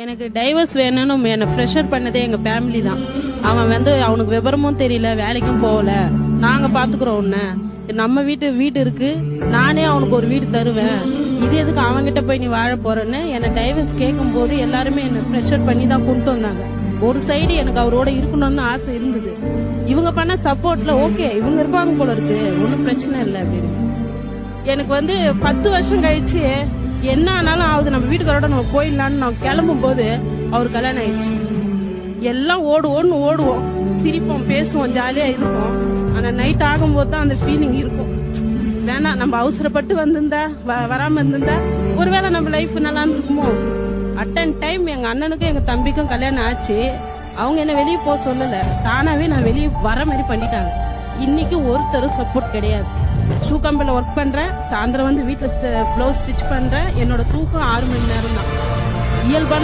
எனக்கு டைவர்ஸ் வேணும்னு என்னை ப்ரெஷர் பண்ணதே எங்க ஃபேமிலி தான். அவன் அவனுக்கு விவரமும் தெரியல, வேலைக்கும் போகல, நாங்க பாத்துக்கிறோம் உன்ன, நம்ம வீட்டு இருக்கு, நானே அவனுக்கு ஒரு வீடு தருவேன், இது எதுக்கு அவன்கிட்ட போய் நீ வாழ போறன்னு என்னை டைவர்ஸ் கேட்கும் போது எல்லாருமே என்ன ப்ரெஷர் பண்ணி தான் கொண்டு வந்தாங்க. ஒரு சைடு எனக்கு அவரோட இருக்கணும்னு ஆசை இருந்தது. இவங்க பண்ண சப்போர்ட்ல ஓகே இவங்க இருப்பாங்க போல இருக்கு, ஒன்னும் பிரச்சனை இல்லை அப்படின்னு. எனக்கு 10 வருஷம் கழிச்சு என்ன ஆனாலும் ஆகுது, நம்ம வீட்டுக்காரோட நம்ம போயிடலான்னு நான் கிளம்பும் போது அவர் கல்யாணம் ஆயிடுச்சு. எல்லாம் ஓடுவோம், சிரிப்போம், பேசுவோம், ஜாலியா இருப்போம். ஆனா நைட் ஆகும்போது தான் அந்த ஃபீலிங் இருக்கும். வேணா நம்ம அவசரப்பட்டு வந்திருந்தா வராம இருந்திருந்தா ஒருவேளை நம்ம லைஃப் நல்லா இருக்குமோ. அட்டன் டைம் எங்க அண்ணனுக்கும் எங்க தம்பிக்கும் கல்யாணம் ஆச்சு. அவங்க என்ன வெளியே போக சொல்லல, தானாவே நான் வெளியே வர மாதிரி பண்ணிட்டாங்க. இன்னைக்கு ஒருத்தர் சப்போர்ட் கிடையாது. ஷூ கம்பெனில ஒர்க் பண்றேன், சாயந்தரம் வீட்டுல பிளவுஸ் ஸ்டிச் பண்றேன். என்னோட தூக்கம் 6 மணி நேரம் தான். இயல்பான